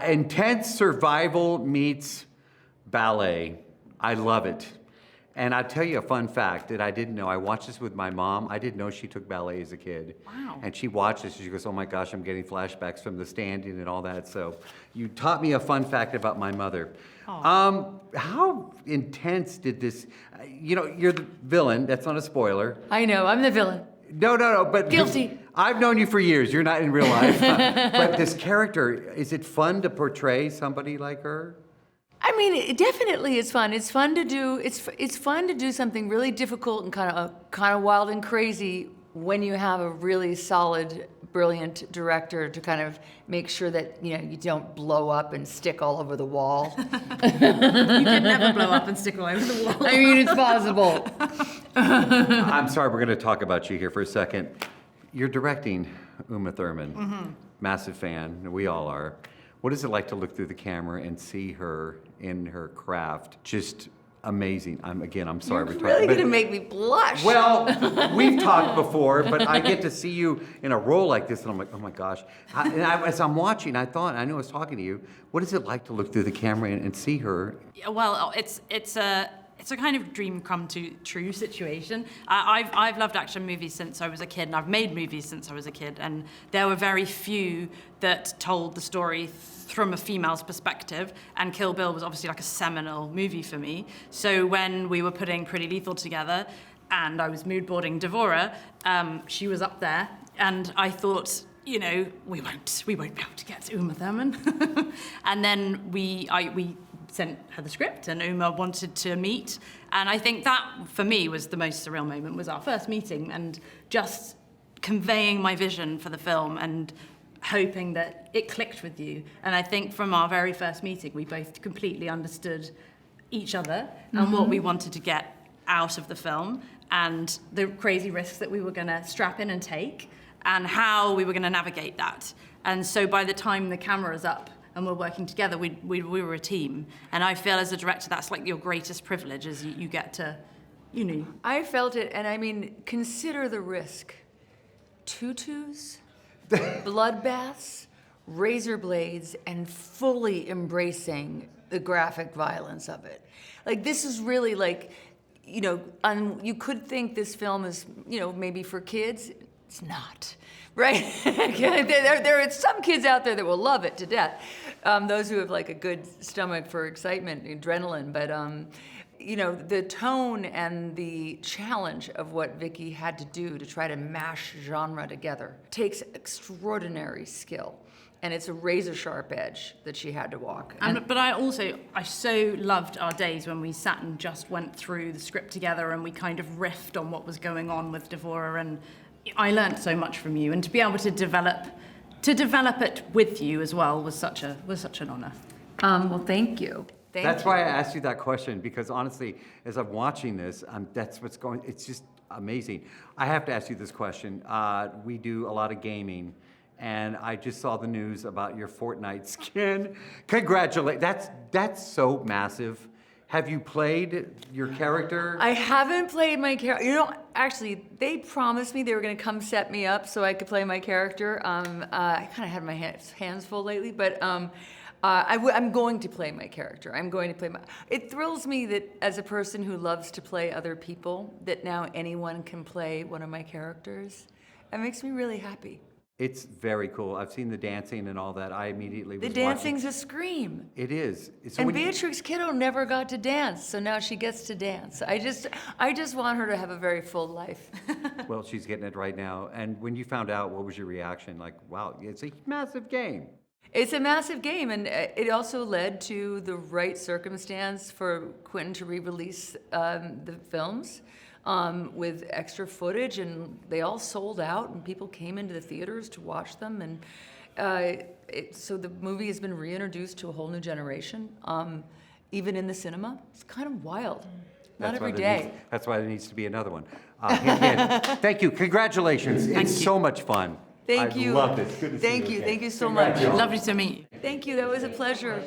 Intense survival meets ballet. I love it. And I'll tell you a fun fact that I didn't know. I watched this with my mom. I didn't know she took ballet as a kid. Wow. And she watched this and she goes, oh my gosh, I'm getting flashbacks from the standing and all that. So you taught me a fun fact about my mother. How intense did this, you're the villain. That's not a spoiler. I know, I'm the villain. No, but Guilty. I've known you for years. You're not in real life. But this character, is it fun to portray somebody like her? I mean, definitely it's fun. It's fun to do. It's fun to do something really difficult and kind of wild and crazy when you have a really solid, brilliant director to kind of make sure that you don't blow up and stick all over the wall. You could never blow up and stick all over the wall. I mean, it's possible. I'm sorry, we're going to talk about you here for a second. You're directing Uma Thurman. Massive fan. We all are. What is it like to look through the camera and see her in her craft? Just amazing. I'm sorry. You're really going to make me blush. Well, we've talked before, but I get to see you in a role like this, and I'm like, oh my gosh. As I'm watching, I knew I was talking to you. What is it like to look through the camera and see her? Well, it's a kind of dream come to true situation. I've loved action movies since I was a kid, and I've made movies since I was a kid, and there were very few that told the story from a female's perspective, and Kill Bill was obviously like a seminal movie for me. So when we were putting Pretty Lethal together, and I was mood boarding Devora, she was up there, and I thought, we won't be able to get to Uma Thurman. And then we sent her the script, and Uma wanted to meet. And I think that, for me, was the most surreal moment, was our first meeting, and just conveying my vision for the film and hoping that it clicked with you. And I think from our very first meeting, we both completely understood each other and what we wanted to get out of the film, and the crazy risks that we were going to strap in and take, and how we were going to navigate that. And so by the time the camera's up and we're working together, we were a team. And I feel as a director, that's like your greatest privilege, is you get to, I felt it, and I mean, consider the risk. Tutus, bloodbaths, razor blades, and fully embracing the graphic violence of it. Like, this is really like, you could think this film is, maybe for kids. It's not, right? There are some kids out there that will love it to death. Those who have like a good stomach for excitement, adrenaline, but the tone and the challenge of what Vicky had to do to try to mash genre together takes extraordinary skill. And it's a razor-sharp edge that she had to walk. But I so loved our days when we sat and just went through the script together, and we kind of riffed on what was going on with Devora, and I learned so much from you. And to be able to develop it with you as well was such an honor. Well, thank you. That's why I asked you that question, because honestly, as I'm watching this, that's what's going. It's just amazing. I have to ask you this question. We do a lot of gaming, and I just saw the news about your Fortnite skin. Congratulations! That's so massive. Have you played your character? I haven't played my character. Actually, they promised me they were going to come set me up so I could play my character. I kind of had my hands full lately, but. I'm going to play my character. It thrills me that as a person who loves to play other people, that now anyone can play one of my characters. It makes me really happy. It's very cool. I've seen the dancing and all that. I immediately was The dancing's a scream. It is. So and Beatrix Kiddo never got to dance, so now she gets to dance. I just want her to have a very full life. Well, she's getting it right now. And when you found out, what was your reaction? Like, wow, it's a massive game. It's a massive game, and it also led to the right circumstance for Quentin to re-release the films with extra footage, and they all sold out, and people came into the theaters to watch them, and so the movie has been reintroduced to a whole new generation, even in the cinema. It's kind of wild. Not every day. That's why there needs to be another one. Thank you. Congratulations. It's so much fun. Thank you. I loved it. Good to see you. Thank you so much. Lovely to meet you. Thank you. That was a pleasure.